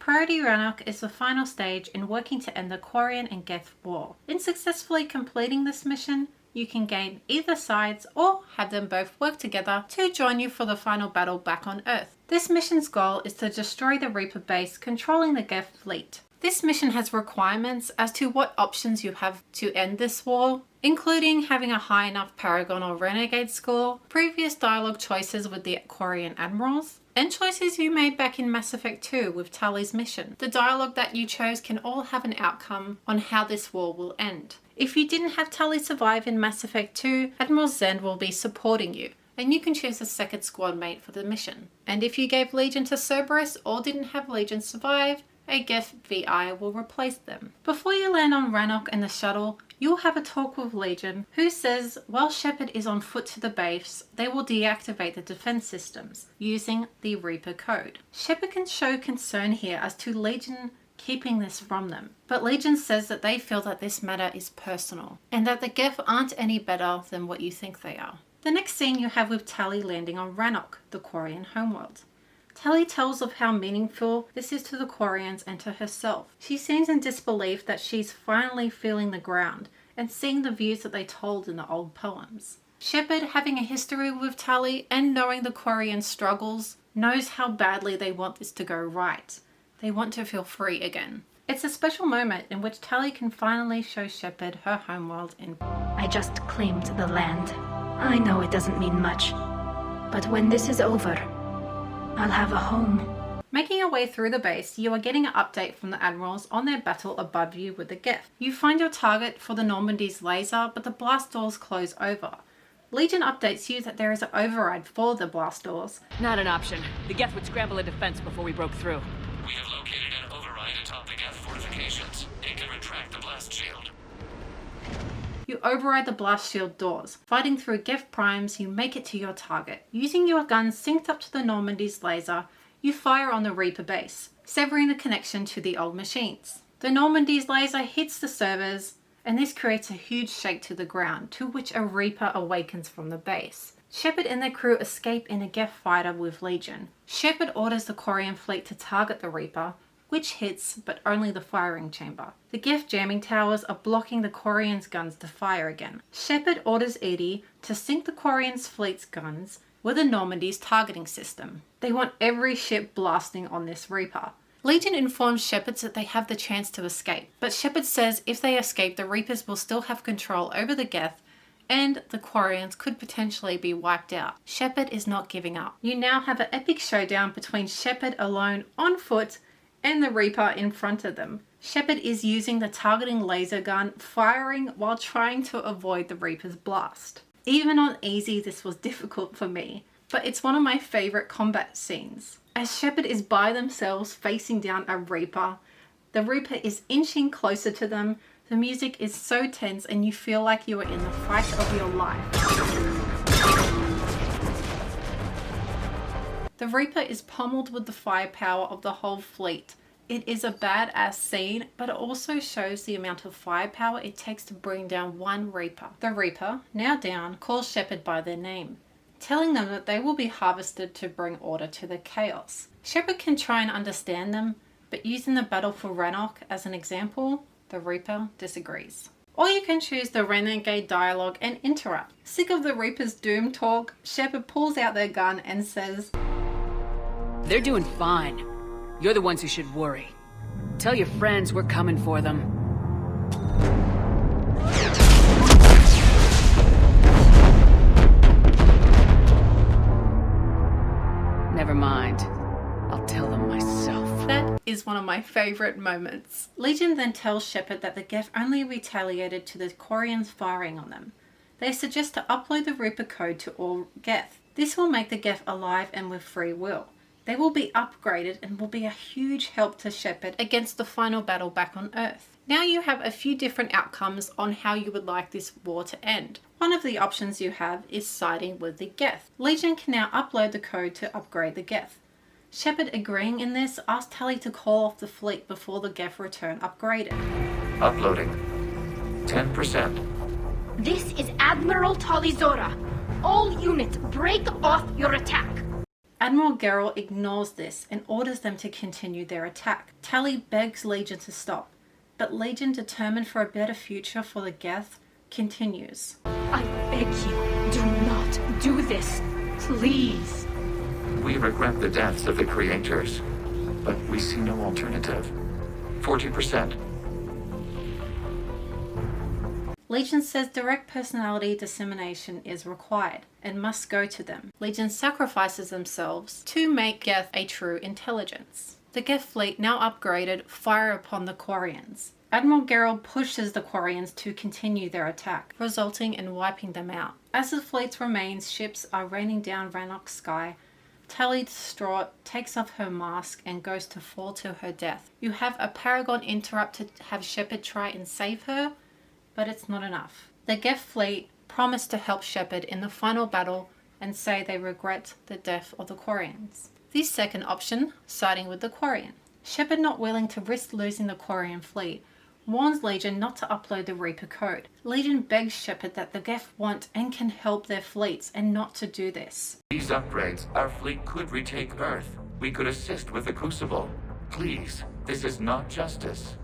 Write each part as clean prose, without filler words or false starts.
Priority Rannoch is the final stage in working to end the Quarian and Geth war. In successfully completing this mission, you can gain either sides or have them both work together to join you for the final battle back on Earth. This mission's goal is to destroy the Reaper base controlling the Geth fleet. This mission has requirements as to what options you have to end this war, including having a high enough Paragon or Renegade score, previous dialogue choices with the Quarian admirals, and choices you made back in Mass Effect 2 with Tali's mission. The dialogue that you chose can all have an outcome on how this war will end. If you didn't have Tali survive in Mass Effect 2, Admiral Zend will be supporting you, and you can choose a second squad mate for the mission. And if you gave Legion to Cerberus or didn't have Legion survive, a Geth VI will replace them. Before you land on Rannoch and the shuttle, you'll have a talk with Legion, who says while Shepard is on foot to the base, they will deactivate the defense systems using the Reaper code. Shepard can show concern here as to Legion keeping this from them, but Legion says that they feel that this matter is personal and that the Geth aren't any better than what you think they are. The next scene you have with Tali landing on Rannoch, the Quarian homeworld. Tali tells of how meaningful this is to the Quarians and to herself. She seems in disbelief that she's finally feeling the ground and seeing the views that they told in the old poems. Shepard, having a history with Tali and knowing the Quarian struggles, knows how badly they want this to go right. They want to feel free again. It's a special moment in which Tali can finally show Shepard her homeworld in. I just claimed the land. I know it doesn't mean much, but when this is over, I'll have a home. Making your way through the base, you are getting an update from the admirals on their battle above you with the Geth. You find your target for the Normandy's laser, but the blast doors close over. Legion updates you that there is an override for the blast doors. Not an option. The Geth would scramble a defense before we broke through. We have located an override atop the Geth fortifications. It can retract the blast shield. You override the blast shield doors. Fighting through Geth primes, you make it to your target. Using your gun synced up to the Normandy's laser, you fire on the Reaper base, severing the connection to the old machines. The Normandy's laser hits the servers, and this creates a huge shake to the ground, to which a Reaper awakens from the base. Shepard and their crew escape in a Geth fighter with Legion. Shepard orders the Quarian fleet to target the Reaper, which hits, but only the firing chamber. The Geth jamming towers are blocking the Quarians' guns to fire again. Shepard orders EDI to sync the Quarians' fleet's guns with the Normandy's targeting system. They want every ship blasting on this Reaper. Legion informs Shepard that they have the chance to escape, but Shepard says if they escape, the Reapers will still have control over the Geth, and the Quarians could potentially be wiped out. Shepard is not giving up. You now have an epic showdown between Shepard alone on foot and the Reaper in front of them. Shepard is using the targeting laser gun, firing while trying to avoid the Reaper's blast. Even on easy, this was difficult for me, but it's one of my favorite combat scenes. As Shepard is by themselves facing down a Reaper, the Reaper is inching closer to them. The music is so tense and you feel like you are in the fight of your life. The Reaper is pummeled with the firepower of the whole fleet. It is a badass scene, but it also shows the amount of firepower it takes to bring down one Reaper. The Reaper, now down, calls Shepard by their name, telling them that they will be harvested to bring order to the chaos. Shepard can try and understand them, but using the battle for Rannoch as an example, the Reaper disagrees. Or you can choose the Renegade dialogue and interrupt. Sick of the Reaper's doom talk, Shepard pulls out their gun and says, They're doing fine. You're the ones who should worry. Tell your friends we're coming for them. Never mind. I'll tell them myself. That is one of my favourite moments. Legion then tells Shepard that the Geth only retaliated to the Quarians firing on them. They suggest to upload the Reaper code to all Geth. This will make the Geth alive and with free will. They will be upgraded and will be a huge help to Shepard against the final battle back on Earth. Now you have a few different outcomes on how you would like this war to end. One of the options you have is siding with the Geth. Legion can now upload the code to upgrade the Geth. Shepard, agreeing in this, asks Tali to call off the fleet before the Geth return upgraded. Uploading. 10%. This is Admiral Talizora. All units, break off your attack. Admiral Geralt ignores this and orders them to continue their attack. Tally begs Legion to stop, but Legion, determined for a better future for the Geth, continues. I beg you, do not do this. Please. We regret the deaths of the creators, but we see no alternative. 40%. Legion says direct personality dissemination is required and must go to them. Legion sacrifices themselves to make Geth a true intelligence. The Geth fleet, now upgraded, fire upon the Quarians. Admiral Geralt pushes the Quarians to continue their attack, resulting in wiping them out. As the fleet's remains ships are raining down Rannoch's sky, Tally, distraught, takes off her mask and goes to fall to her death. You have a Paragon interrupt to have Shepard try and save her, but it's not enough. The Geth fleet promise to help Shepard in the final battle and say they regret the death of the Quarians. The second option, siding with the Quarian. Shepard, not willing to risk losing the Quarian fleet, warns Legion not to upload the Reaper code. Legion begs Shepard that the Geth want and can help their fleets and not to do this. These upgrades, our fleet could retake Earth. We could assist with the Crucible. Please, this is not justice.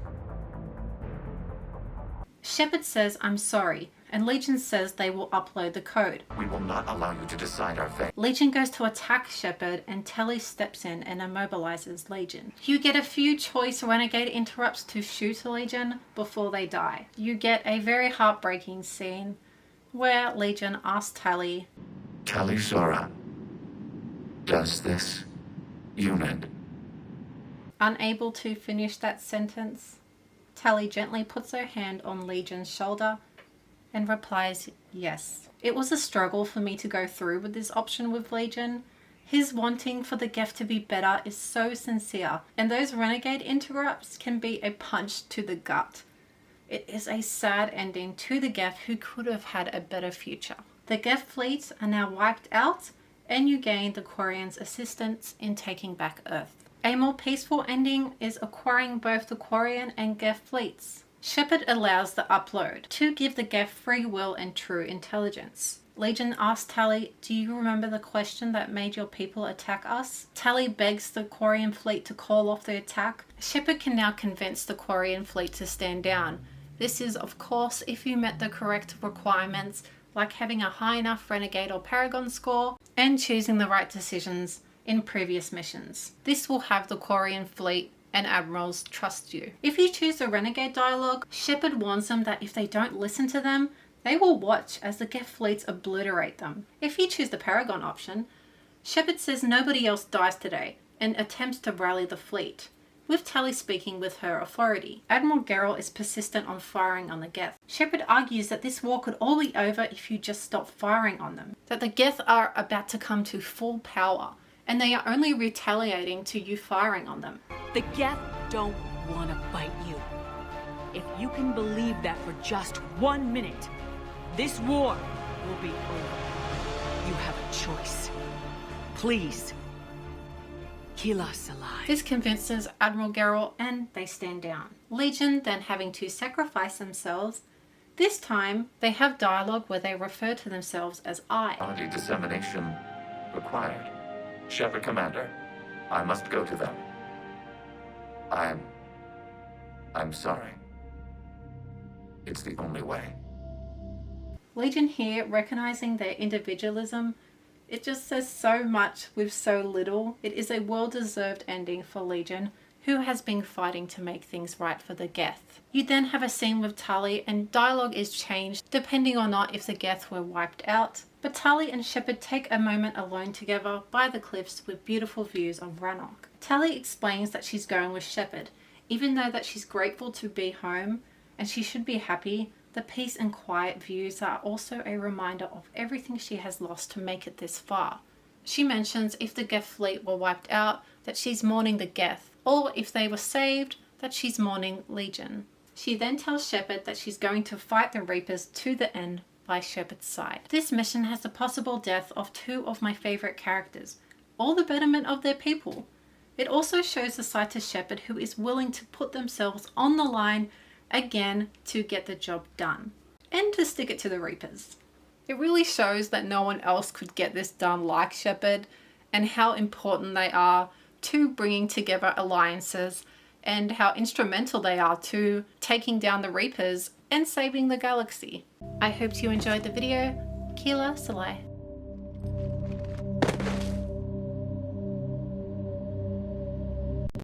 Shepard says, "I'm sorry," and Legion says they will upload the code. We will not allow you to decide our fate. Legion goes to attack Shepard and Tally steps in and immobilizes Legion. You get a few choice renegade interrupts to shoot Legion before they die. You get a very heartbreaking scene where Legion asks Tally, Tally Sora, does this unit... Unable to finish that sentence, Tally gently puts her hand on Legion's shoulder and replies, yes. It was a struggle for me to go through with this option with Legion. His wanting for the Geth to be better is so sincere, and those renegade interrupts can be a punch to the gut. It is a sad ending to the Geth who could have had a better future. The Geth fleets are now wiped out, and you gain the Quarians' assistance in taking back Earth. A more peaceful ending is acquiring both the Quarian and Geth fleets. Shepard allows the upload to give the Geth free will and true intelligence. Legion asks Tally, do you remember the question that made your people attack us? Tally begs the Quarian fleet to call off the attack. Shepard can now convince the Quarian fleet to stand down. This is, of course, if you met the correct requirements, like having a high enough Renegade or Paragon score and choosing the right decisions in previous missions. This will have the Quarian fleet and admirals trust you. If you choose the Renegade dialogue, Shepard warns them that if they don't listen to them, they will watch as the Geth fleets obliterate them. If you choose the Paragon option, Shepard says nobody else dies today and attempts to rally the fleet, with Tally speaking with her authority. Admiral Geralt is persistent on firing on the Geth. Shepard argues that this war could all be over if you just stop firing on them, that the Geth are about to come to full power, and they are only retaliating to you firing on them. The Geth don't want to fight you. If you can believe that for just 1 minute, this war will be over. You have a choice. Please, kill us alive. This convinces Admiral Geralt and they stand down. Legion then having to sacrifice themselves. This time they have dialogue where they refer to themselves as I. Body dissemination required. Shepard Commander, I must go to them. I'm sorry. It's the only way. Legion here, recognizing their individualism, it just says so much with so little. It is a well-deserved ending for Legion, who has been fighting to make things right for the Geth. You then have a scene with Tally, and dialogue is changed depending or not if the Geth were wiped out. But Tally and Shepard take a moment alone together by the cliffs with beautiful views of Rannoch. Tally explains that she's going with Shepard, even though that she's grateful to be home and she should be happy. The peace and quiet views are also a reminder of everything she has lost to make it this far. She mentions if the Geth fleet were wiped out, that she's mourning the Geth, or if they were saved, that she's mourning Legion. She then tells Shepard that she's going to fight the Reapers to the end by Shepard's side. This mission has the possible death of 2 of my favourite characters, all the betterment of their people. It also shows the side to Shepard who is willing to put themselves on the line again to get the job done and to stick it to the Reapers. It really shows that no one else could get this done like Shepard, and how important they are to bringing together alliances and how instrumental they are to taking down the Reapers and saving the galaxy. I hope you enjoyed the video. Keela Salai.